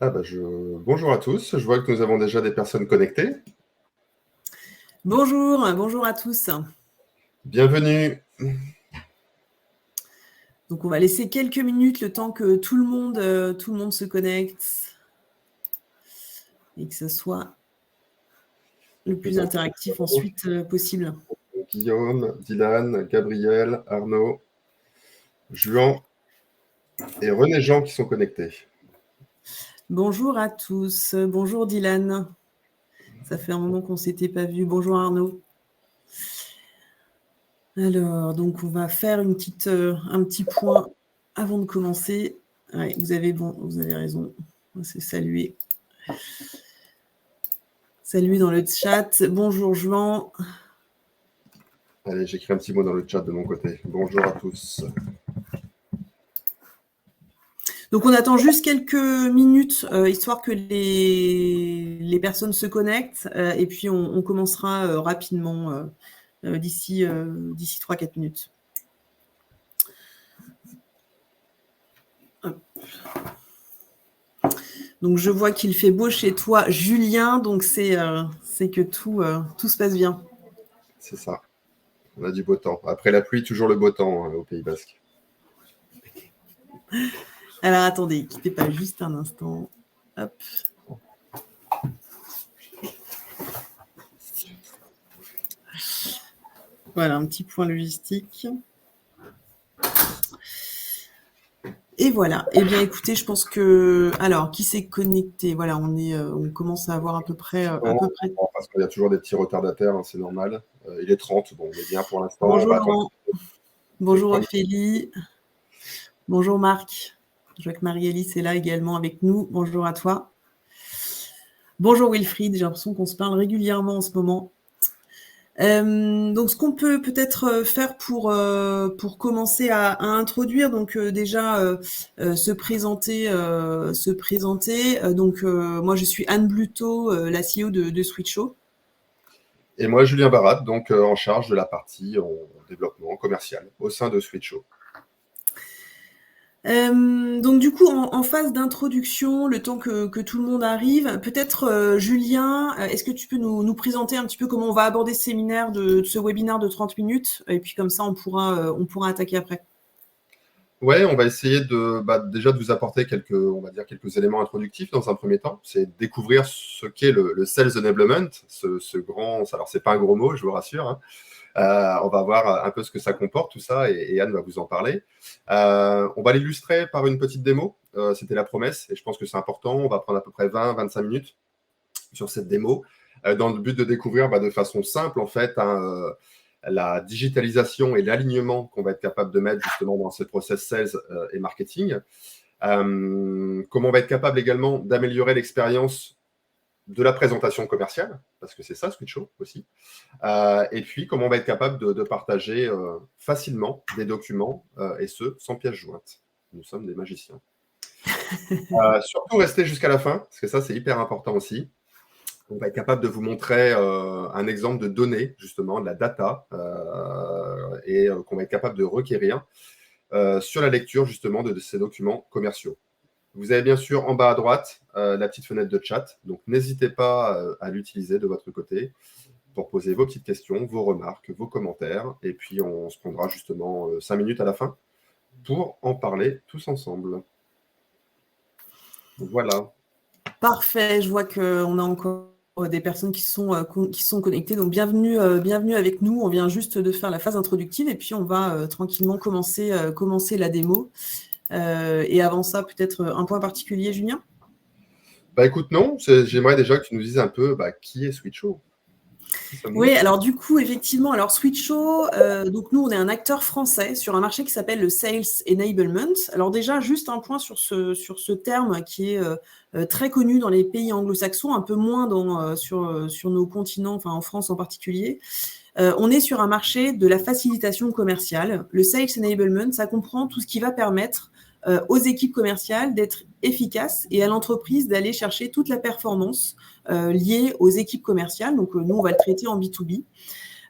Bonjour à tous, je vois que nous avons déjà des personnes connectées. Bonjour à tous. Bienvenue. Donc on va laisser quelques minutes le temps que tout le monde se connecte et que ce soit le plus interactif ensuite possible. Guillaume, Dylan, Gabriel, Arnaud, Juan et René Jean qui sont connectés. Bonjour à tous. Bonjour Dylan. Ça fait un moment qu'on ne s'était pas vu. Bonjour Arnaud. Alors, donc on va faire un petit point avant de commencer. Ouais, vous avez raison. C'est saluer. Salut dans le chat. Bonjour Juan. Allez, j'écris un petit mot dans le chat de mon côté. Bonjour à tous. Donc on attend juste quelques minutes histoire que les personnes se connectent et puis on commencera rapidement d'ici 3-4 minutes. Hop. Donc je vois qu'il fait beau chez toi, Julien, donc c'est que tout se passe bien. C'est ça. On a du beau temps. Après la pluie, toujours le beau temps au Pays Basque. Alors attendez, quittez pas juste un instant. Hop. Voilà, un petit point logistique. Et voilà. Eh bien, écoutez, je pense que... Alors, qui s'est connecté? Voilà, on commence à avoir à peu près... Parce qu'il y a toujours des petits retardataires, hein, c'est normal. Il est 30, bon, on est bien pour l'instant. Bonjour Laurent. Bonjour Ophélie. Bonjour Marc. Je vois que Marie-Alice est là également avec nous. Bonjour à toi. Bonjour Wilfried. J'ai l'impression qu'on se parle régulièrement en ce moment. Donc, ce qu'on peut peut-être faire pour commencer à introduire, donc déjà se présenter. Donc, moi, je suis Anne Bluto, la CEO de Switcho. Et moi, Julien Barat, donc en charge de la partie en développement commercial au sein de Switcho. Donc du coup, en phase d'introduction, le temps que tout le monde arrive, peut-être Julien, est-ce que tu peux nous présenter un petit peu comment on va aborder ce séminaire de ce webinaire de 30 minutes et puis comme ça on pourra attaquer après. Ouais, on va essayer déjà de vous apporter quelques éléments introductifs dans un premier temps. C'est découvrir ce qu'est le Sales Enablement, ce grand, alors c'est pas un gros mot, je vous rassure, hein. On va voir un peu ce que ça comporte, tout ça, et Anne va vous en parler. On va l'illustrer par une petite démo. C'était la promesse, et je pense que c'est important. On va prendre à peu près 20-25 minutes sur cette démo, dans le but de découvrir de façon simple, en fait, la digitalisation et l'alignement qu'on va être capable de mettre justement dans ces process sales et marketing. Comment on va être capable également d'améliorer l'expérience de la présentation commerciale, parce que c'est ça, Switcho aussi. Et puis, comment on va être capable de partager facilement des documents, et ce, sans pièce jointe. Nous sommes des magiciens. Surtout, restez jusqu'à la fin, parce que ça, c'est hyper important aussi. On va être capable de vous montrer un exemple de données, justement, de la data, et qu'on va être capable de requérir sur la lecture, justement, de ces documents commerciaux. Vous avez bien sûr en bas à droite la petite fenêtre de chat, donc n'hésitez pas à l'utiliser de votre côté pour poser vos petites questions, vos remarques, vos commentaires, et puis on se prendra justement 5 minutes à la fin pour en parler tous ensemble. Voilà. Parfait, je vois qu'on a encore des personnes qui sont connectées, donc bienvenue avec nous. On vient juste de faire la phase introductive et puis on va tranquillement commencer la démo. Et avant ça, peut-être un point particulier, Julien? Écoute, non, j'aimerais déjà que tu nous dises un peu qui est Switcho. Oui, alors du coup, effectivement, alors Switcho, donc nous, on est un acteur français sur un marché qui s'appelle le Sales Enablement. Alors déjà, juste un point sur ce terme qui est très connu dans les pays anglo-saxons, un peu moins sur nos continents, enfin en France en particulier. On est sur un marché de la facilitation commerciale. Le Sales Enablement, ça comprend tout ce qui va permettre aux équipes commerciales d'être efficaces et à l'entreprise d'aller chercher toute la performance liée aux équipes commerciales. Donc, nous, on va le traiter en B2B.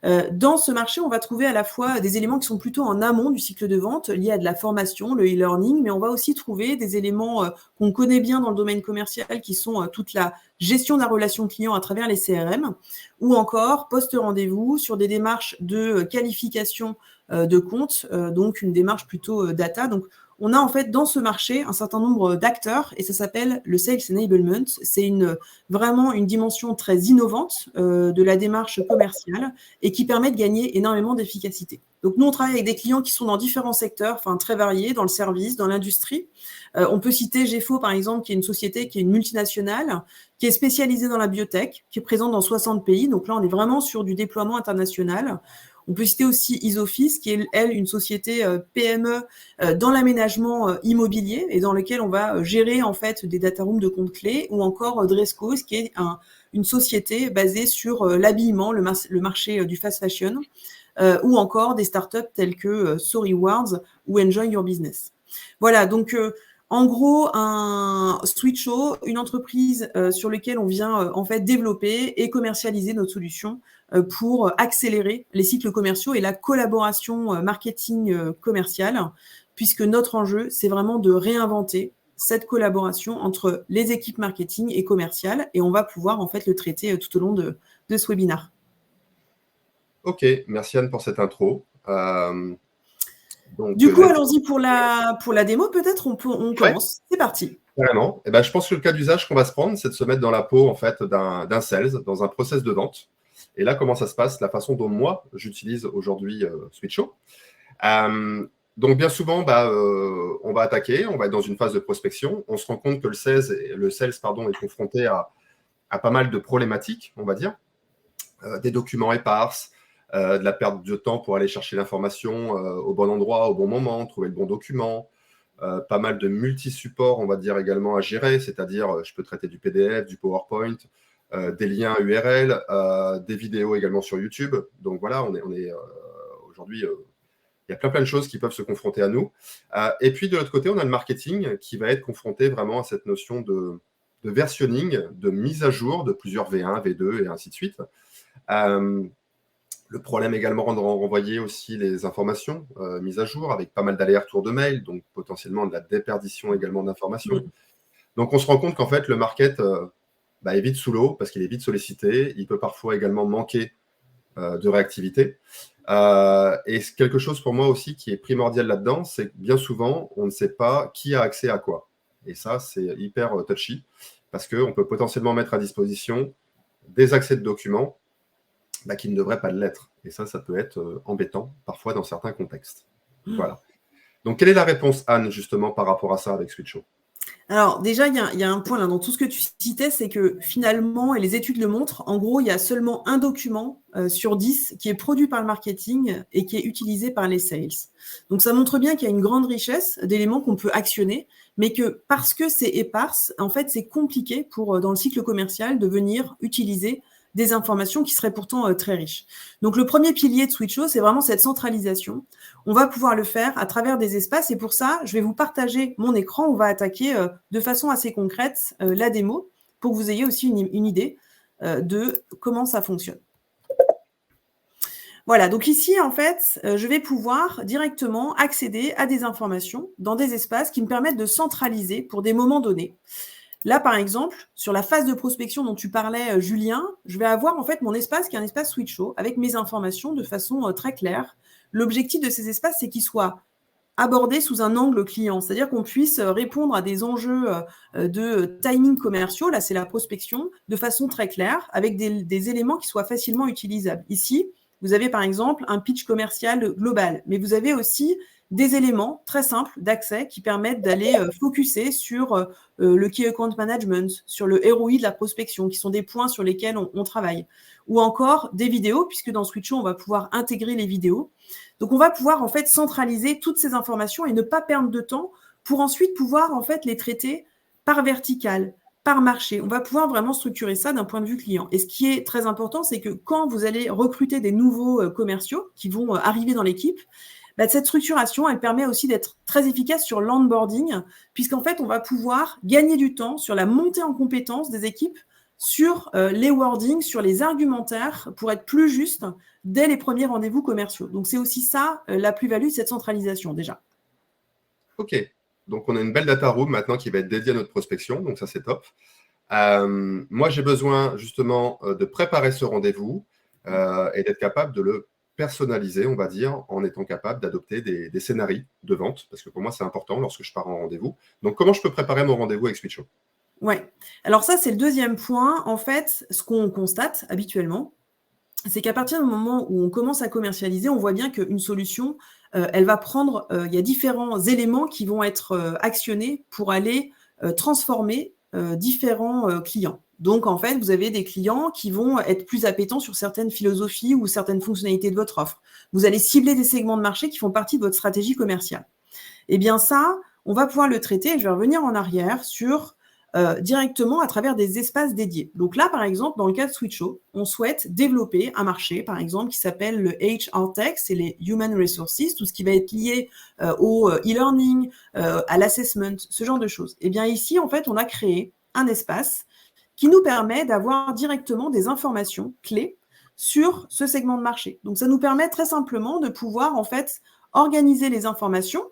Dans ce marché, on va trouver à la fois des éléments qui sont plutôt en amont du cycle de vente, liés à de la formation, le e-learning, mais on va aussi trouver des éléments qu'on connaît bien dans le domaine commercial, qui sont toute la gestion de la relation client à travers les CRM, ou encore post-rendez-vous sur des démarches de qualification de compte, donc une démarche plutôt data. Donc, on a en fait dans ce marché un certain nombre d'acteurs et ça s'appelle le Sales Enablement. C'est vraiment une dimension très innovante de la démarche commerciale et qui permet de gagner énormément d'efficacité. Donc nous, on travaille avec des clients qui sont dans différents secteurs, enfin très variés, dans le service, dans l'industrie. On peut citer GEFO, par exemple, qui est une société, qui est une multinationale, qui est spécialisée dans la biotech, qui est présente dans 60 pays. Donc là, on est vraiment sur du déploiement international. On peut citer aussi Isofis, qui est, elle, une société PME dans l'aménagement immobilier et dans lequel on va gérer en fait des data rooms de comptes clés, ou encore Dresscos, qui est une société basée sur l'habillement, le marché du fast fashion, ou encore des startups telles que SoRewards ou Enjoy Your Business. Voilà, donc en gros, un Switcho, une entreprise sur laquelle on vient en fait développer et commercialiser notre solution pour accélérer les cycles commerciaux et la collaboration marketing commerciale, puisque notre enjeu, c'est vraiment de réinventer cette collaboration entre les équipes marketing et commerciales, et on va pouvoir en fait le traiter tout au long de ce webinaire. Ok, merci Anne pour cette intro. Donc, du coup, allons-y pour la démo, peut-être on commence. C'est parti. Vraiment. Eh ben, je pense que le cas d'usage qu'on va se prendre, c'est de se mettre dans la peau en fait, d'un sales, dans un process de vente. Et là, comment ça se passe? La façon dont moi, j'utilise aujourd'hui Switcho. Donc, bien souvent, on va attaquer, on va être dans une phase de prospection. On se rend compte que le sales est confronté à pas mal de problématiques, on va dire. Des documents éparses, de la perte de temps pour aller chercher l'information au bon endroit, au bon moment, trouver le bon document, pas mal de multi-supports, on va dire, également à gérer, c'est-à-dire je peux traiter du PDF, du PowerPoint, des liens URL, des vidéos également sur YouTube. Donc voilà, on est aujourd'hui, il y a plein de choses qui peuvent se confronter à nous. Et puis de l'autre côté, on a le marketing qui va être confronté vraiment à cette notion de versionning, de mise à jour de plusieurs V1, V2 et ainsi de suite. Le problème également de renvoyer aussi les informations mises à jour avec pas mal d'allers-retours de mails, donc potentiellement de la déperdition également d'informations. Donc on se rend compte qu'en fait le market est vite sous l'eau parce qu'il est vite sollicité. Il peut parfois également manquer de réactivité. Et quelque chose pour moi aussi qui est primordial là-dedans, c'est que bien souvent on ne sait pas qui a accès à quoi. Et ça c'est hyper touchy parce qu'on peut potentiellement mettre à disposition des accès de documents qui ne devrait pas l'être. Et ça peut être embêtant, parfois, dans certains contextes. Voilà. Donc, quelle est la réponse, Anne, justement, par rapport à ça avec Switcho? Alors, déjà, il y a un point là dans tout ce que tu citais, c'est que finalement, et les études le montrent, en gros, il y a seulement un document sur 10 qui est produit par le marketing et qui est utilisé par les sales. Donc, ça montre bien qu'il y a une grande richesse d'éléments qu'on peut actionner, mais que parce que c'est éparse, en fait, c'est compliqué dans le cycle commercial de venir utiliser des informations qui seraient pourtant très riches. Donc, le premier pilier de Switcho, c'est vraiment cette centralisation. On va pouvoir le faire à travers des espaces et pour ça, je vais vous partager mon écran. On va attaquer de façon assez concrète la démo pour que vous ayez aussi une idée de comment ça fonctionne. Voilà, donc ici, en fait, je vais pouvoir directement accéder à des informations dans des espaces qui me permettent de centraliser pour des moments donnés. Là, par exemple, sur la phase de prospection dont tu parlais, Julien, je vais avoir en fait mon espace qui est un espace Switcho avec mes informations de façon très claire. L'objectif de ces espaces, c'est qu'ils soient abordés sous un angle client, c'est-à-dire qu'on puisse répondre à des enjeux de timing commerciaux, là c'est la prospection, de façon très claire, avec des éléments qui soient facilement utilisables. Ici, vous avez par exemple un pitch commercial global, mais vous avez aussi des éléments très simples d'accès qui permettent d'aller focuser sur le Key Account Management, sur le ROI de la prospection, qui sont des points sur lesquels on travaille. Ou encore des vidéos, puisque dans Switcho, on va pouvoir intégrer les vidéos. Donc, on va pouvoir en fait centraliser toutes ces informations et ne pas perdre de temps pour ensuite pouvoir en fait les traiter par verticale, par marché. On va pouvoir vraiment structurer ça d'un point de vue client. Et ce qui est très important, c'est que quand vous allez recruter des nouveaux commerciaux qui vont arriver dans l'équipe, cette structuration, elle permet aussi d'être très efficace sur l'onboarding, puisqu'en fait, on va pouvoir gagner du temps sur la montée en compétences des équipes sur les wordings, sur les argumentaires pour être plus juste dès les premiers rendez-vous commerciaux. Donc, c'est aussi ça la plus-value de cette centralisation déjà. Ok, donc on a une belle data room maintenant qui va être dédiée à notre prospection, donc ça c'est top. Moi, j'ai besoin justement de préparer ce rendez-vous et d'être capable de le personnaliser, on va dire, en étant capable d'adopter des scénarios de vente, parce que pour moi, c'est important lorsque je pars en rendez-vous. Donc, comment je peux préparer mon rendez-vous avec Switcho? Ouais. Alors ça, c'est le deuxième point. En fait, ce qu'on constate habituellement, c'est qu'à partir du moment où on commence à commercialiser, on voit bien qu'une solution, elle va prendre, il y a différents éléments qui vont être actionnés pour aller transformer différents clients. Donc, en fait, vous avez des clients qui vont être plus appétents sur certaines philosophies ou certaines fonctionnalités de votre offre. Vous allez cibler des segments de marché qui font partie de votre stratégie commerciale. Eh bien, ça, on va pouvoir le traiter. Et je vais revenir en arrière sur directement à travers des espaces dédiés. Donc là, par exemple, dans le cas de Switcho, on souhaite développer un marché, par exemple, qui s'appelle le HR Tech, c'est les Human Resources, tout ce qui va être lié au e-learning, à l'assessment, ce genre de choses. Et bien ici, en fait, on a créé un espace qui nous permet d'avoir directement des informations clés sur ce segment de marché. Donc ça nous permet très simplement de pouvoir, en fait, organiser les informations.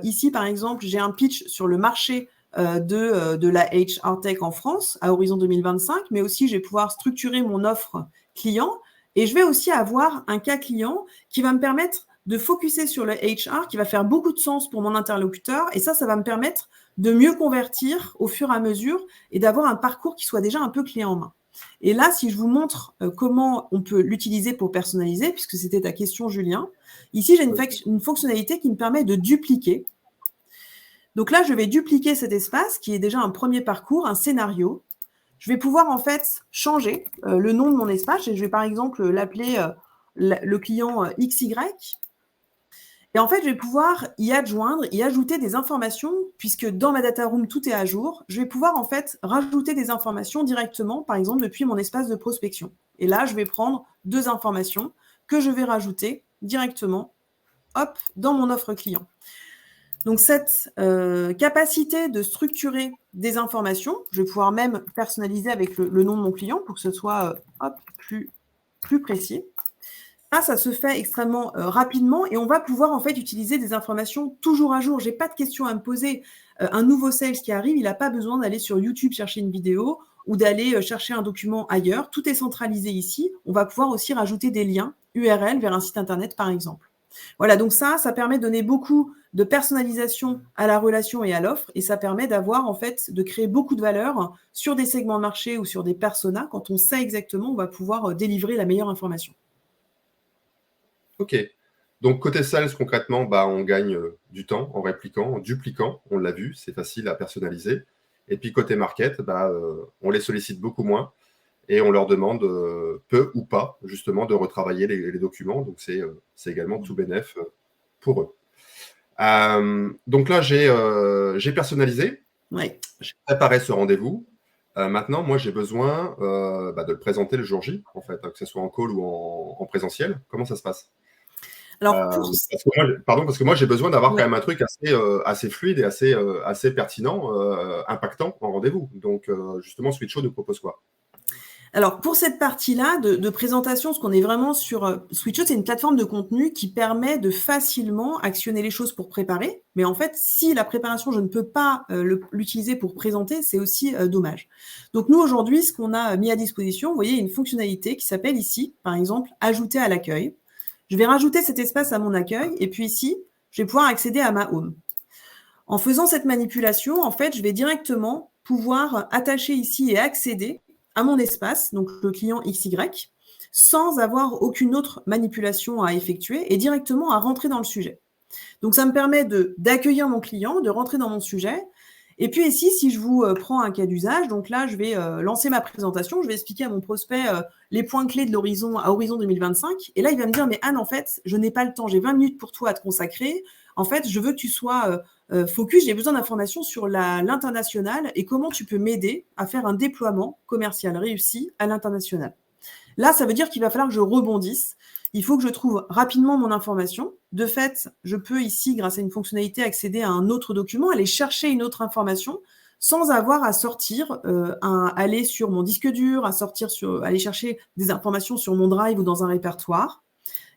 Ici, par exemple, j'ai un pitch sur le marché de la HR Tech en France à horizon 2025, mais aussi je vais pouvoir structurer mon offre client et je vais aussi avoir un cas client qui va me permettre de focuser sur le HR, qui va faire beaucoup de sens pour mon interlocuteur et ça va me permettre de mieux convertir au fur et à mesure et d'avoir un parcours qui soit déjà un peu clé en main. Et là, si je vous montre comment on peut l'utiliser pour personnaliser, puisque c'était ta question, Julien, ici, j'ai une fonctionnalité qui me permet de dupliquer. Donc là, je vais dupliquer cet espace qui est déjà un premier parcours, un scénario. Je vais pouvoir en fait changer le nom de mon espace et je vais par exemple l'appeler le client XY. Et en fait, je vais pouvoir y adjoindre, y ajouter des informations puisque dans ma data room, tout est à jour. Je vais pouvoir en fait rajouter des informations directement, par exemple, depuis mon espace de prospection. Et là, je vais prendre 2 informations que je vais rajouter directement, hop, dans mon offre client. Donc, cette capacité de structurer des informations, je vais pouvoir même personnaliser avec le nom de mon client pour que ce soit plus précis. Ça se fait extrêmement rapidement et on va pouvoir en fait utiliser des informations toujours à jour. Je n'ai pas de questions à me poser. Un nouveau sales qui arrive, il n'a pas besoin d'aller sur YouTube chercher une vidéo ou d'aller chercher un document ailleurs. Tout est centralisé ici. On va pouvoir aussi rajouter des liens URL vers un site internet, par exemple. Voilà, donc ça permet de donner beaucoup de personnalisation à la relation et à l'offre et ça permet d'avoir en fait, de créer beaucoup de valeur sur des segments de marché ou sur des personas. Quand on sait exactement, on va pouvoir délivrer la meilleure information. Ok. Donc, côté sales, concrètement, on gagne du temps en répliquant, en dupliquant. On l'a vu, c'est facile à personnaliser. Et puis, côté market, on les sollicite beaucoup moins et on leur demande peu ou pas, justement, de retravailler les documents. Donc, c'est également tout bénef pour eux. Donc là, j'ai personnalisé. Ouais. J'ai préparé ce rendez-vous. Maintenant, moi, j'ai besoin de le présenter le jour J, en fait, que ce soit en call ou en présentiel. Comment ça se passe? Alors, parce que moi, j'ai besoin d'avoir quand même un truc assez fluide et assez pertinent, impactant en rendez-vous. Donc, justement, Switcho nous propose quoi? Alors, pour cette partie-là de présentation, ce qu'on est vraiment sur Switcho, c'est une plateforme de contenu qui permet de facilement actionner les choses pour préparer. Mais en fait, si la préparation, je ne peux pas l'utiliser pour présenter, c'est aussi dommage. Donc, nous, aujourd'hui, ce qu'on a mis à disposition, vous voyez, une fonctionnalité qui s'appelle ici, par exemple, ajouter à l'accueil. Je vais rajouter cet espace à mon accueil et puis ici, je vais pouvoir accéder à ma home. En faisant cette manipulation, en fait, je vais directement pouvoir attacher ici et accéder à mon espace, donc le client XY, sans avoir aucune autre manipulation à effectuer et directement à rentrer dans le sujet. Donc, ça me permet d'accueillir mon client, de rentrer dans mon sujet. Et puis ici, si je vous prends un cas d'usage, donc là, je vais lancer ma présentation, je vais expliquer à mon prospect les points clés de l'horizon à horizon 2025. Et là, il va me dire, mais Anne, en fait, je n'ai pas le temps, j'ai 20 minutes pour toi à te consacrer. En fait, je veux que tu sois focus, j'ai besoin d'informations sur l'international et comment tu peux m'aider à faire un déploiement commercial réussi à l'international. Là, ça veut dire qu'il va falloir que je rebondisse. Il faut que je trouve rapidement mon information. De fait, je peux ici, grâce à une fonctionnalité, accéder à un autre document, aller chercher une autre information. sans avoir à sortir, aller sur mon disque dur, aller chercher des informations sur mon drive ou dans un répertoire.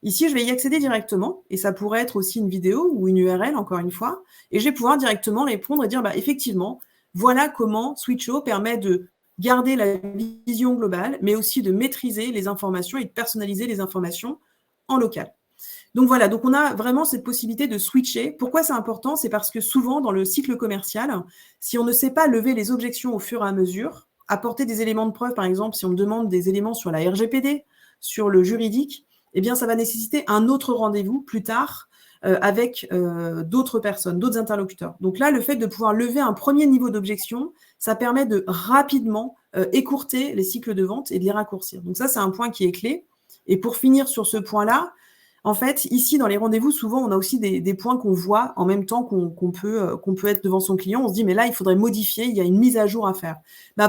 Ici, je vais y accéder directement et ça pourrait être aussi une vidéo ou une URL, encore une fois, et je vais pouvoir directement répondre et dire, effectivement, voilà comment Switcho permet de garder la vision globale, mais aussi de maîtriser les informations et de personnaliser les informations en local. Donc voilà, donc on a vraiment cette possibilité de switcher. Pourquoi c'est important? C'est parce que souvent, dans le cycle commercial, si on ne sait pas lever les objections au fur et à mesure, apporter des éléments de preuve, par exemple, si on me demande des éléments sur la RGPD, sur le juridique, eh bien, ça va nécessiter un autre rendez-vous plus tard avec d'autres personnes, d'autres interlocuteurs. Donc là, le fait de pouvoir lever un premier niveau d'objection, ça permet de rapidement écourter les cycles de vente et de les raccourcir. Donc ça, c'est un point qui est clé. Et pour finir sur ce point-là, en fait, ici, dans les rendez-vous, souvent, on a aussi des points qu'on voit en même temps qu'on peut être devant son client. On se dit, mais là, il faudrait modifier, il y a une mise à jour à faire.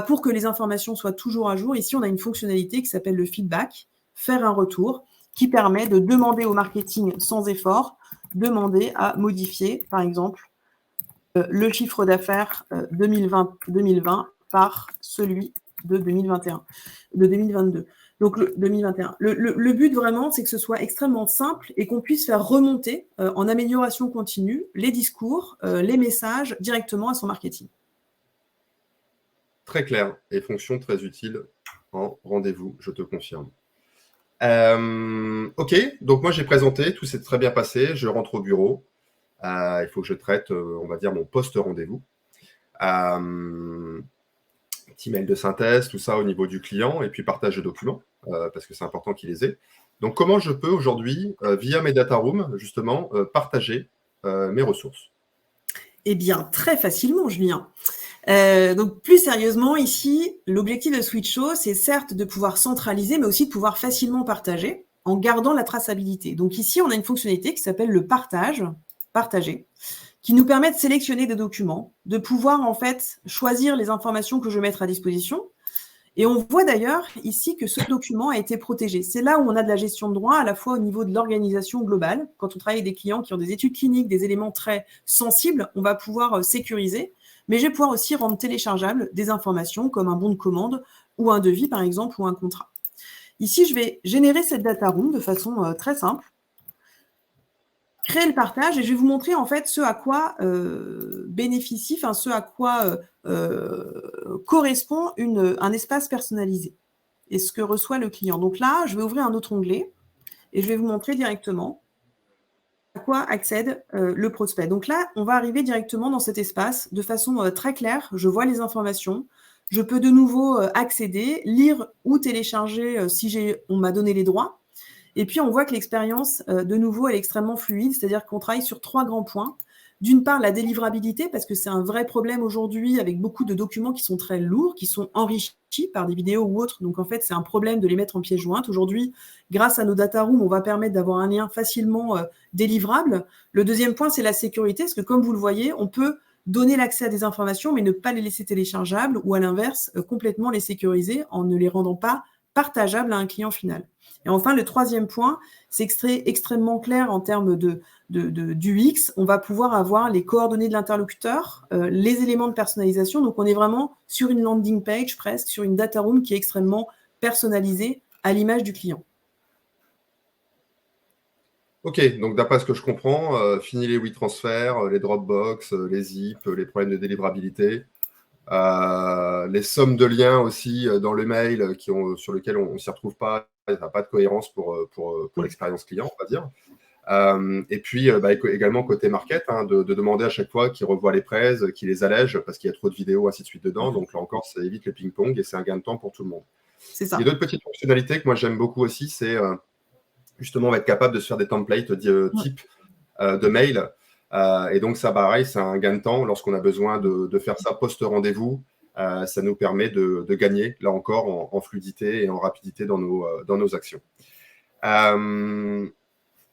Pour que les informations soient toujours à jour, ici, on a une fonctionnalité qui s'appelle le feedback, faire un retour, qui permet de demander au marketing sans effort, demander à modifier, par exemple, le chiffre d'affaires 2020 par celui de 2021, de 2022. Donc, 2021. Le but vraiment, c'est que ce soit extrêmement simple et qu'on puisse faire remonter en amélioration continue les discours, les messages directement à son marketing. Très clair et fonction très utile en rendez-vous, je te confirme. Ok, donc moi j'ai présenté, tout s'est très bien passé, je rentre au bureau. Il faut que je traite, on va dire, mon post-rendez-vous. Petit mail de synthèse, tout ça au niveau du client, et puis partage de documents, parce que c'est important qu'il les ait. Donc, comment je peux aujourd'hui, via mes data rooms, justement, partager mes ressources? Eh bien, très facilement, Julien. Donc, plus sérieusement, ici, l'objectif de Switcho, c'est certes de pouvoir centraliser, mais aussi de pouvoir facilement partager en gardant la traçabilité. Donc ici, on a une fonctionnalité qui s'appelle le partager, qui nous permet de sélectionner des documents, de pouvoir en fait choisir les informations que je vais mettre à disposition. Et on voit d'ailleurs ici que ce document a été protégé. C'est là où on a de la gestion de droit, à la fois au niveau de l'organisation globale. Quand on travaille avec des clients qui ont des études cliniques, des éléments très sensibles, on va pouvoir sécuriser. Mais je vais pouvoir aussi rendre téléchargeables des informations comme un bon de commande ou un devis, par exemple, ou un contrat. Ici, je vais générer cette data room de façon très simple, créer le partage et je vais vous montrer en fait ce à quoi bénéficie, enfin ce à quoi correspond un espace personnalisé et ce que reçoit le client. Donc là, je vais ouvrir un autre onglet et je vais vous montrer directement à quoi accède le prospect. Donc là, on va arriver directement dans cet espace de façon très claire. Je vois les informations. Je peux de nouveau accéder, lire ou télécharger si on m'a donné les droits. Et puis, on voit que l'expérience, de nouveau, elle est extrêmement fluide, c'est-à-dire qu'on travaille sur 3 grands points. D'une part, la délivrabilité, parce que c'est un vrai problème aujourd'hui avec beaucoup de documents qui sont très lourds, qui sont enrichis par des vidéos ou autres. Donc, en fait, c'est un problème de les mettre en pièce jointe. Aujourd'hui, grâce à nos data rooms, on va permettre d'avoir un lien facilement délivrable. Le deuxième point, c'est la sécurité, parce que comme vous le voyez, on peut donner l'accès à des informations, mais ne pas les laisser téléchargeables ou à l'inverse, complètement les sécuriser en ne les rendant pas partageables à un client final. Et enfin, le troisième point, c'est extrêmement clair en termes d'UX. On va pouvoir avoir les coordonnées de l'interlocuteur, les éléments de personnalisation. Donc, on est vraiment sur une landing page presque, sur une data room qui est extrêmement personnalisée à l'image du client. Ok, donc d'après ce que je comprends, fini les WeTransfer, les Dropbox, les zip, les problèmes de délivrabilité, les sommes de liens aussi dans le mail sur lesquels on ne s'y retrouve pas, il n'y a pas de cohérence pour l'expérience client, on va dire. Et puis également côté market, de demander à chaque fois qu'ils revoient les prêts, qu'ils les allègent parce qu'il y a trop de vidéos, ainsi de suite dedans. Donc là encore, ça évite le ping-pong et c'est un gain de temps pour tout le monde. C'est ça. Il y a d'autres petites fonctionnalités que moi j'aime beaucoup aussi, c'est justement on va être capable de se faire des templates type de mail. Et donc ça, pareil, c'est un gain de temps lorsqu'on a besoin de faire ça post-rendez-vous. Ça nous permet de gagner, là encore, en fluidité et en rapidité dans nos actions.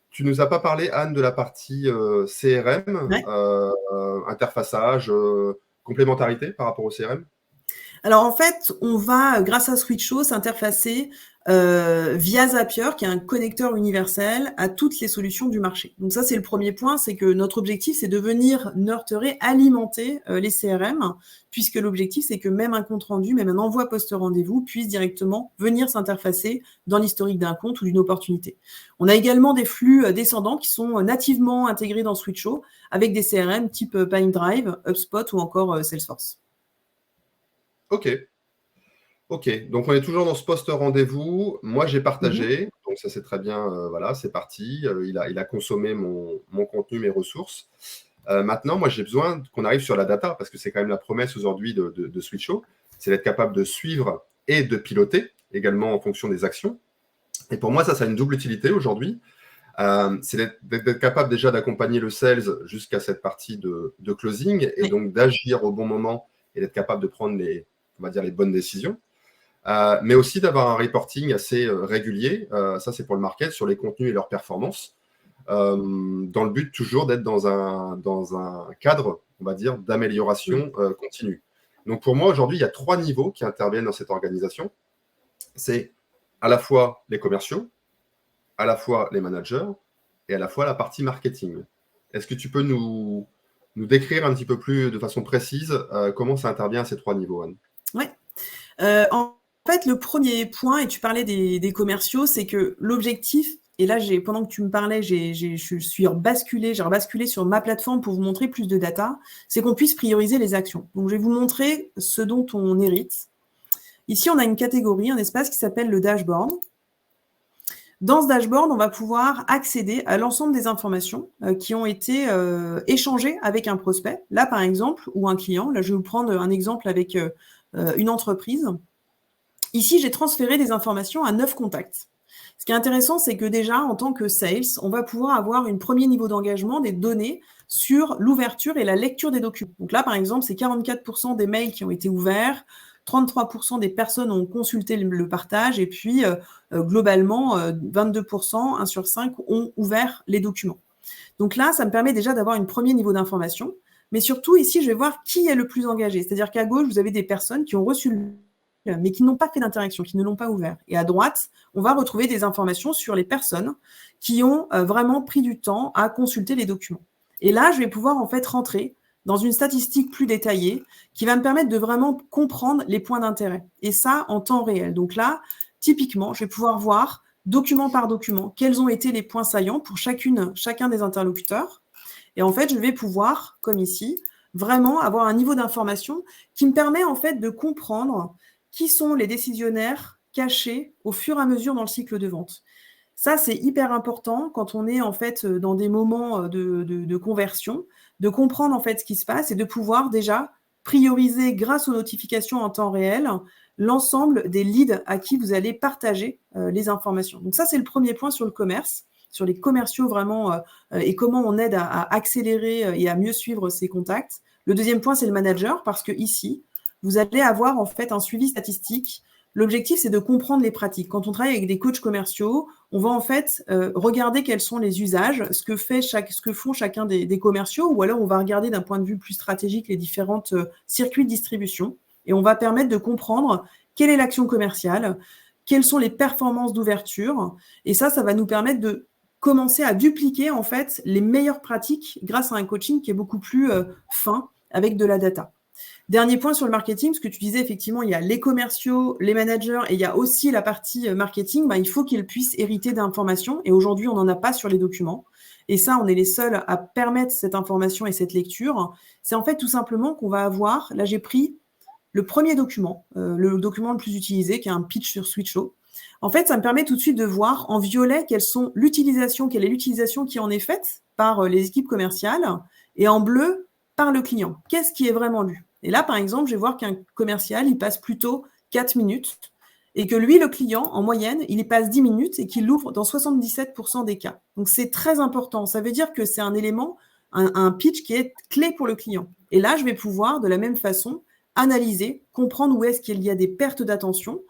Tu nous as pas parlé, Anne, de la partie CRM, Ouais. interfaçage, complémentarité par rapport au CRM? Alors en fait, on va, grâce à Switcho, s'interfacer via Zapier, qui est un connecteur universel à toutes les solutions du marché. Donc ça, c'est le premier point, c'est que notre objectif, c'est de venir nurturer, alimenter les CRM, puisque l'objectif, c'est que même un compte rendu, même un envoi post-rendez-vous puisse directement venir s'interfacer dans l'historique d'un compte ou d'une opportunité. On a également des flux descendants qui sont nativement intégrés dans Switcho avec des CRM type Pipedrive, HubSpot ou encore Salesforce. Ok, donc on est toujours dans ce post-rendez-vous. Moi, j'ai partagé, donc ça c'est très bien, voilà, c'est parti. Il a consommé mon contenu, mes ressources. Maintenant, moi, j'ai besoin qu'on arrive sur la data, parce que c'est quand même la promesse aujourd'hui de Switcho, c'est d'être capable de suivre et de piloter, également en fonction des actions. Et pour moi, ça a une double utilité aujourd'hui. C'est d'être capable déjà d'accompagner le sales jusqu'à cette partie de closing, et donc d'agir au bon moment et d'être capable de prendre on va dire, les bonnes décisions. Mais aussi d'avoir un reporting assez régulier, ça c'est pour le market, sur les contenus et leurs performances, dans le but toujours d'être dans un cadre, on va dire, d'amélioration continue. Donc pour moi, aujourd'hui, il y a 3 niveaux qui interviennent dans cette organisation. C'est à la fois les commerciaux, à la fois les managers et à la fois la partie marketing. Est-ce que tu peux nous décrire un petit peu plus de façon précise comment ça intervient à ces 3 niveaux, Anne? Oui. En fait, le premier point, et tu parlais des commerciaux, c'est que l'objectif, et là, pendant que tu me parlais, j'ai rebasculé sur ma plateforme pour vous montrer plus de data, c'est qu'on puisse prioriser les actions. Donc, je vais vous montrer ce dont on hérite. Ici, on a une catégorie, un espace qui s'appelle le dashboard. Dans ce dashboard, on va pouvoir accéder à l'ensemble des informations qui ont été échangées avec un prospect, là par exemple, ou un client. Là, je vais vous prendre un exemple avec une entreprise. Ici, j'ai transféré des informations à 9 contacts. Ce qui est intéressant, c'est que déjà, en tant que sales, on va pouvoir avoir un premier niveau d'engagement des données sur l'ouverture et la lecture des documents. Donc là, par exemple, c'est 44% des mails qui ont été ouverts, 33% des personnes ont consulté le partage, et puis globalement, 22%, 1 sur 5, ont ouvert les documents. Donc là, ça me permet déjà d'avoir un premier niveau d'information. Mais surtout, ici, je vais voir qui est le plus engagé. C'est-à-dire qu'à gauche, vous avez des personnes qui ont reçu le mais qui n'ont pas fait d'interaction, qui ne l'ont pas ouvert. Et à droite, on va retrouver des informations sur les personnes qui ont vraiment pris du temps à consulter les documents. Et là, je vais pouvoir en fait rentrer dans une statistique plus détaillée qui va me permettre de vraiment comprendre les points d'intérêt. Et ça, en temps réel. Donc là, typiquement, je vais pouvoir voir document par document quels ont été les points saillants pour chacun des interlocuteurs. Et en fait, je vais pouvoir, comme ici, vraiment avoir un niveau d'information qui me permet en fait de comprendre qui sont les décisionnaires cachés au fur et à mesure dans le cycle de vente. Ça, c'est hyper important quand on est en fait dans des moments de conversion, de comprendre en fait ce qui se passe et de pouvoir déjà prioriser grâce aux notifications en temps réel l'ensemble des leads à qui vous allez partager les informations. Donc ça, c'est le premier point sur le commerce, sur les commerciaux vraiment et comment on aide à accélérer et à mieux suivre ces contacts. Le deuxième point, c'est le manager, parce que ici, vous allez avoir en fait un suivi statistique. L'objectif, c'est de comprendre les pratiques. Quand on travaille avec des coachs commerciaux, on va en fait regarder quels sont les usages, ce que font chacun des commerciaux, ou alors on va regarder d'un point de vue plus stratégique les différents circuits de distribution, et on va permettre de comprendre quelle est l'action commerciale, quelles sont les performances d'ouverture, et ça va nous permettre de commencer à dupliquer en fait les meilleures pratiques grâce à un coaching qui est beaucoup plus fin avec de la data. Dernier point sur le marketing, ce que tu disais, effectivement, il y a les commerciaux, les managers, et il y a aussi la partie marketing. Il faut qu'ils puissent hériter d'informations, et aujourd'hui, on n'en a pas sur les documents. Et ça, on est les seuls à permettre cette information et cette lecture. C'est en fait tout simplement qu'on va avoir, là j'ai pris le premier document, le document le plus utilisé, qui est un pitch sur Switcho. En fait, ça me permet tout de suite de voir en violet quelle est l'utilisation qui en est faite par les équipes commerciales, et en bleu, par le client. Qu'est-ce qui est vraiment lu? Et là, par exemple, je vais voir qu'un commercial, il passe plutôt 4 minutes et que lui, le client, en moyenne, il y passe 10 minutes et qu'il l'ouvre dans 77% des cas. Donc, c'est très important. Ça veut dire que c'est un élément, un pitch qui est clé pour le client. Et là, je vais pouvoir, de la même façon, analyser, comprendre où est-ce qu'il y a des pertes d'attention.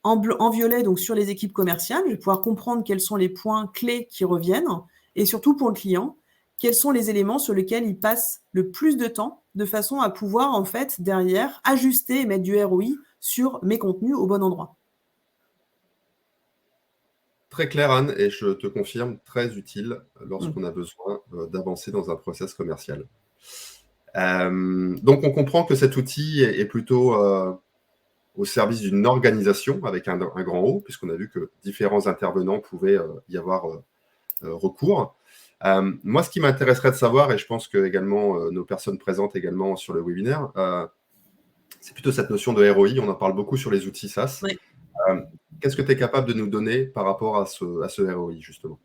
En violet, donc sur les équipes commerciales, je vais pouvoir comprendre quels sont les points clés qui reviennent. Et surtout pour le client, quels sont les éléments sur lesquels il passe le plus de temps, de façon à pouvoir, en fait, derrière, ajuster et mettre du ROI sur mes contenus au bon endroit. Très clair, Anne, et je te confirme, très utile Mm. lorsqu'on a besoin d'avancer dans un process commercial. Donc, on comprend que cet outil est plutôt au service d'une organisation avec un grand O, puisqu'on a vu que différents intervenants pouvaient y avoir recours. Moi, ce qui m'intéresserait de savoir, et je pense que également nos personnes présentes également sur le webinaire, c'est plutôt cette notion de ROI. On en parle beaucoup sur les outils SaaS. Ouais. Qu'est-ce que tu es capable de nous donner par rapport à ce ROI, justement?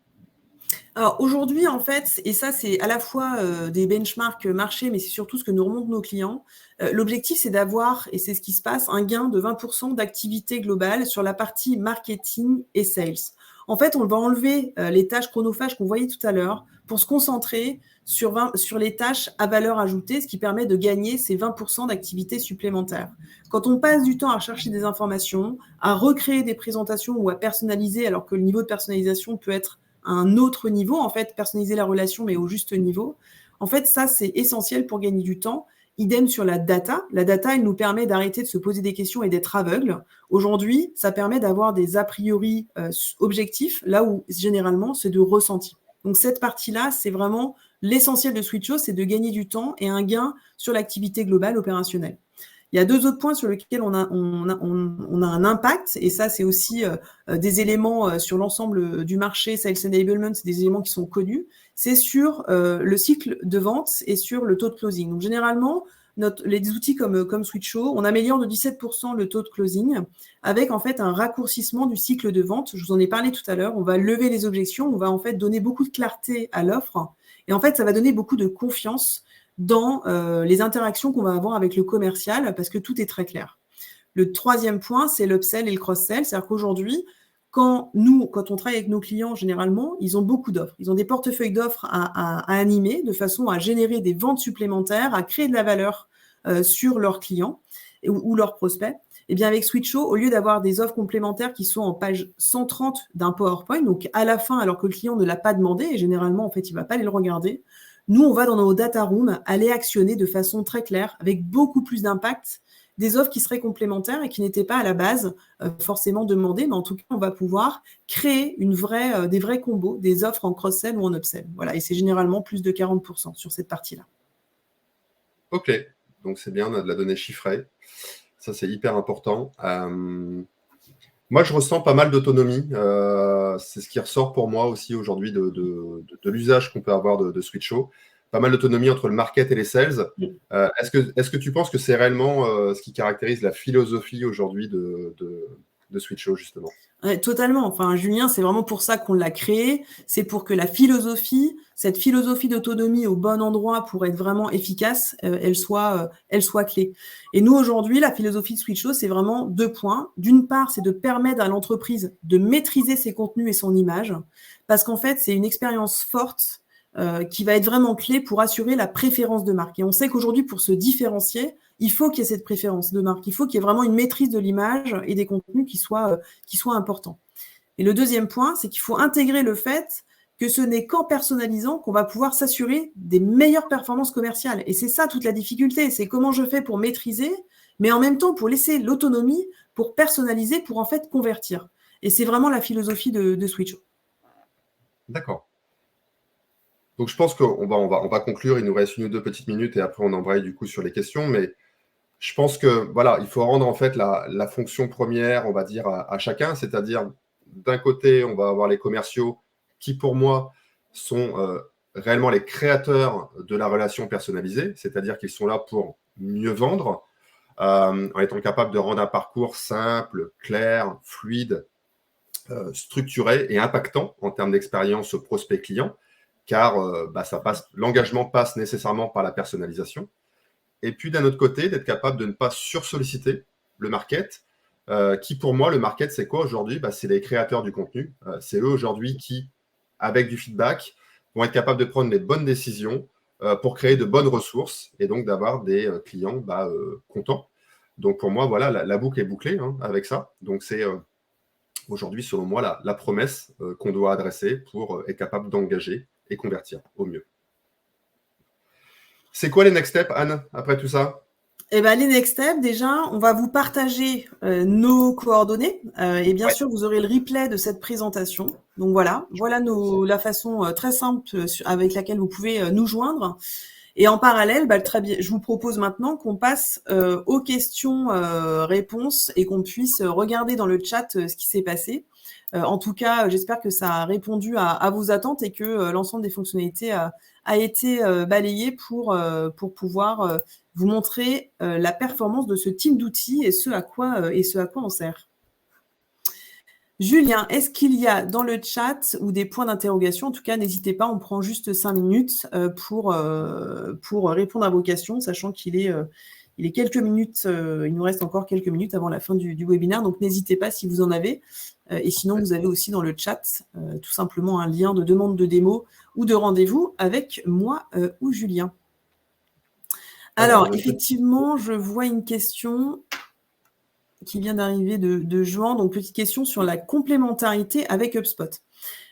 Alors aujourd'hui, en fait, et ça c'est à la fois des benchmarks marché, mais c'est surtout ce que nous remontent nos clients, l'objectif c'est d'avoir, et c'est ce qui se passe, un gain de 20% d'activité globale sur la partie marketing et sales. En fait, on va enlever les tâches chronophages qu'on voyait tout à l'heure pour se concentrer sur les tâches à valeur ajoutée, ce qui permet de gagner ces 20% d'activité supplémentaire. Quand on passe du temps à chercher des informations, à recréer des présentations ou à personnaliser, alors que le niveau de personnalisation peut être à un autre niveau, en fait, personnaliser la relation, mais au juste niveau. En fait, ça, c'est essentiel pour gagner du temps. Idem sur la data. La data, elle nous permet d'arrêter de se poser des questions et d'être aveugle. Aujourd'hui, ça permet d'avoir des a priori objectifs, là où généralement, c'est de ressenti. Donc, cette partie-là, c'est vraiment l'essentiel de Switcho, c'est de gagner du temps et un gain sur l'activité globale opérationnelle. Il y a deux autres points sur lesquels on a un impact, et ça, c'est aussi des éléments sur l'ensemble du marché, Sales Enablement, c'est des éléments qui sont connus, c'est sur le cycle de vente et sur le taux de closing. Donc, généralement, les outils comme Switcho, on améliore de 17% le taux de closing avec en fait un raccourcissement du cycle de vente. Je vous en ai parlé tout à l'heure. On va lever les objections, on va en fait donner beaucoup de clarté à l'offre, et en fait, ça va donner beaucoup de confiance dans les interactions qu'on va avoir avec le commercial, parce que tout est très clair. Le troisième point, c'est l'upsell et le cross-sell. C'est-à-dire qu'aujourd'hui, quand on travaille avec nos clients, généralement, ils ont beaucoup d'offres. Ils ont des portefeuilles d'offres à animer de façon à générer des ventes supplémentaires, à créer de la valeur sur leurs clients ou leurs prospects. Et bien avec Switcho, au lieu d'avoir des offres complémentaires qui sont en page 130 d'un PowerPoint, donc à la fin, alors que le client ne l'a pas demandé, et généralement, en fait, il ne va pas aller le regarder, nous, on va dans nos data rooms aller actionner de façon très claire, avec beaucoup plus d'impact, des offres qui seraient complémentaires et qui n'étaient pas à la base forcément demandées, mais en tout cas, on va pouvoir créer des vrais combos, des offres en cross-sell ou en upsell. Voilà, et c'est généralement plus de 40% sur cette partie-là. Ok, donc c'est bien, on a de la donnée chiffrée. Ça, c'est hyper important. Moi, je ressens pas mal d'autonomie. C'est ce qui ressort pour moi aussi aujourd'hui de l'usage qu'on peut avoir de Switcho. Pas mal d'autonomie entre le market et les sales. Est-ce que tu penses que c'est réellement ce qui caractérise la philosophie aujourd'hui de Switcho, justement? Ouais, totalement. Enfin, Julien, c'est vraiment pour ça qu'on l'a créé. C'est pour que cette philosophie d'autonomie au bon endroit pour être vraiment efficace, elle soit clé. Et nous, aujourd'hui, la philosophie de Switcho, c'est vraiment 2 points. D'une part, c'est de permettre à l'entreprise de maîtriser ses contenus et son image, parce qu'en fait, c'est une expérience forte qui va être vraiment clé pour assurer la préférence de marque. Et on sait qu'aujourd'hui, pour se différencier, il faut qu'il y ait cette préférence de marque. Il faut qu'il y ait vraiment une maîtrise de l'image et des contenus qui soient importants. Et le deuxième point, c'est qu'il faut intégrer le fait que ce n'est qu'en personnalisant qu'on va pouvoir s'assurer des meilleures performances commerciales. Et c'est ça toute la difficulté, c'est comment je fais pour maîtriser, mais en même temps pour laisser l'autonomie, pour personnaliser, pour en fait convertir. Et c'est vraiment la philosophie de Switcho. D'accord. Donc, je pense qu'on va conclure. Il nous reste 1 ou 2 petites minutes et après, on embraye du coup sur les questions. Mais je pense que voilà, il faut rendre en fait la fonction première, on va dire, à chacun. C'est-à-dire, d'un côté, on va avoir les commerciaux qui, pour moi, sont réellement les créateurs de la relation personnalisée. C'est-à-dire qu'ils sont là pour mieux vendre, en étant capables de rendre un parcours simple, clair, fluide, structuré et impactant en termes d'expérience prospect-client. Car l'engagement passe nécessairement par la personnalisation. Et puis, d'un autre côté, d'être capable de ne pas sursolliciter le market, qui, pour moi, le market, c'est quoi aujourd'hui? C'est les créateurs du contenu. C'est eux aujourd'hui qui, avec du feedback, vont être capables de prendre les bonnes décisions pour créer de bonnes ressources et donc d'avoir des clients contents. Donc, pour moi, voilà, la boucle est bouclée avec ça. Donc, c'est aujourd'hui, selon moi, la promesse qu'on doit adresser pour être capable d'engager et convertir au mieux. C'est quoi les next steps, Anne, après tout ça? Eh ben, les next steps, déjà, on va vous partager nos coordonnées et bien sûr, vous aurez le replay de cette présentation. Donc voilà la façon très simple avec laquelle vous pouvez nous joindre. Et en parallèle, je vous propose maintenant qu'on passe aux questions-réponses et qu'on puisse regarder dans le chat ce qui s'est passé. En tout cas, j'espère que ça a répondu à vos attentes et que l'ensemble des fonctionnalités a été balayé pour pouvoir vous montrer la performance de ce type d'outils et ce à quoi on sert. Julien, est-ce qu'il y a dans le chat ou des points d'interrogation? En tout cas, n'hésitez pas, on prend juste 5 minutes pour répondre à vos questions, sachant qu'il est quelques minutes, il nous reste encore quelques minutes avant la fin du webinaire, donc n'hésitez pas si vous en avez. Et sinon, vous avez aussi dans le chat tout simplement un lien de demande de démo ou de rendez-vous avec moi ou Julien. Alors, effectivement, je vois une question qui vient d'arriver de Jean. Donc, petite question sur la complémentarité avec HubSpot.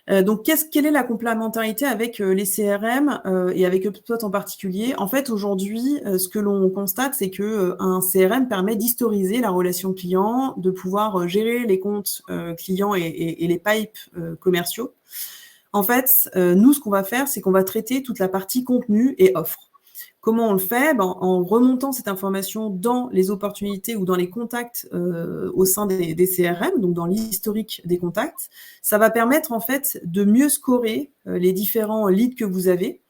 Donc, quelle est la complémentarité avec les CRM et avec HubSpot en particulier? En fait, aujourd'hui, ce que l'on constate, c'est qu'un CRM permet d'historiser la relation client, de pouvoir gérer les comptes clients et les pipes commerciaux. En fait, nous, ce qu'on va faire, c'est qu'on va traiter toute la partie contenu et offre. Comment on le fait? En remontant cette information dans les opportunités ou dans les contacts au sein des CRM, donc dans l'historique des contacts, ça va permettre en fait de mieux scorer les différents leads que vous avez,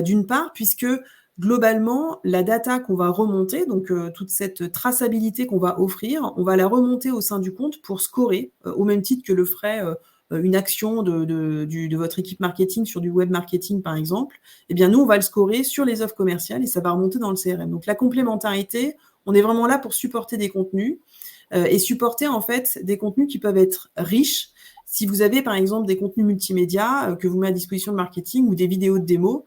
d'une part, puisque globalement, la data qu'on va remonter, donc toute cette traçabilité qu'on va offrir, on va la remonter au sein du compte pour scorer, au même titre que le ferait une action de votre équipe marketing sur du web marketing, par exemple. Eh bien, nous, on va le scorer sur les offres commerciales et ça va remonter dans le CRM. Donc, la complémentarité, on est vraiment là pour supporter des contenus et supporter, en fait, des contenus qui peuvent être riches. Si vous avez, par exemple, des contenus multimédia que vous mettez à disposition de marketing ou des vidéos de démo,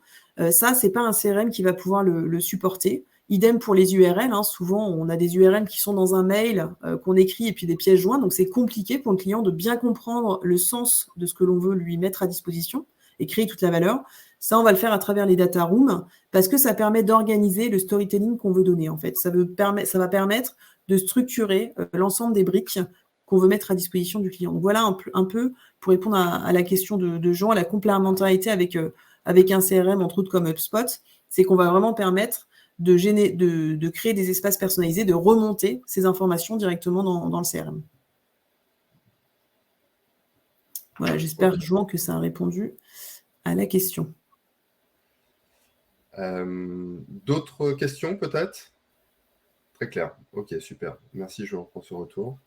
ça, c'est pas un CRM qui va pouvoir le supporter. Idem pour les URL. Souvent, on a des URL qui sont dans un mail qu'on écrit et puis des pièces jointes. Donc, c'est compliqué pour le client de bien comprendre le sens de ce que l'on veut lui mettre à disposition et créer toute la valeur. Ça, on va le faire à travers les data rooms parce que ça permet d'organiser le storytelling qu'on veut donner. En fait, ça va permettre de structurer l'ensemble des briques qu'on veut mettre à disposition du client. Donc, voilà un peu pour répondre à la question de Jean, à la complémentarité avec un CRM, entre autres comme HubSpot, c'est qu'on va vraiment permettre de créer des espaces personnalisés, de remonter ces informations directement dans le CRM. Voilà, j'espère, Jean, que ça a répondu à la question. D'autres questions, peut-être? Très clair. Ok, super. Merci, Jean, pour ce retour.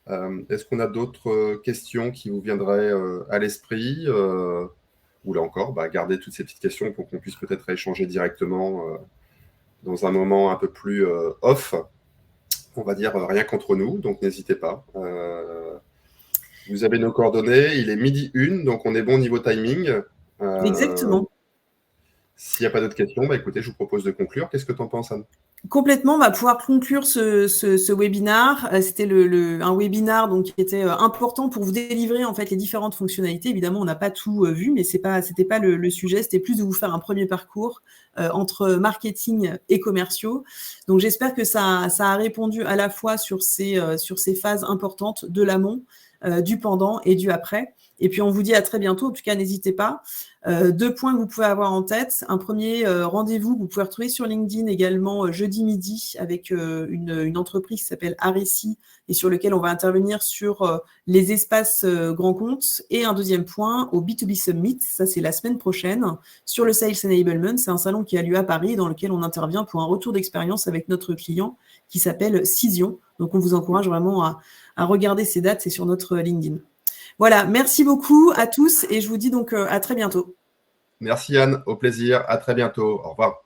Est-ce qu'on a d'autres questions qui vous viendraient à l'esprit ou là encore, gardez toutes ces petites questions pour qu'on puisse peut-être échanger directement dans un moment un peu plus off, on va dire rien qu'entre nous, donc n'hésitez pas. Vous avez nos coordonnées, il est 12h01, donc on est bon niveau timing. Exactement. S'il n'y a pas d'autres questions, écoutez, je vous propose de conclure. Qu'est-ce que tu en penses, Anne? Complètement, on va pouvoir conclure ce webinaire. C'était un webinaire donc, qui était important pour vous délivrer en fait les différentes fonctionnalités. Évidemment, on n'a pas tout vu, mais c'était pas le sujet. C'était plus de vous faire un premier parcours entre marketing et commerciaux. Donc, j'espère que ça a répondu à la fois sur ces phases importantes de l'amont, du pendant et du après. Et puis, on vous dit à très bientôt. En tout cas, n'hésitez pas. 2 points que vous pouvez avoir en tête. Un premier rendez-vous que vous pouvez retrouver sur LinkedIn également jeudi midi avec une entreprise qui s'appelle Aressi et sur lequel on va intervenir sur les espaces grands comptes. Et un deuxième point au B2B Summit, ça c'est la semaine prochaine, sur le Sales Enablement. C'est un salon qui a lieu à Paris dans lequel on intervient pour un retour d'expérience avec notre client qui s'appelle Cision. Donc, on vous encourage vraiment à regarder ces dates, c'est sur notre LinkedIn. Voilà, merci beaucoup à tous et je vous dis donc à très bientôt. Merci Anne, au plaisir, à très bientôt, au revoir.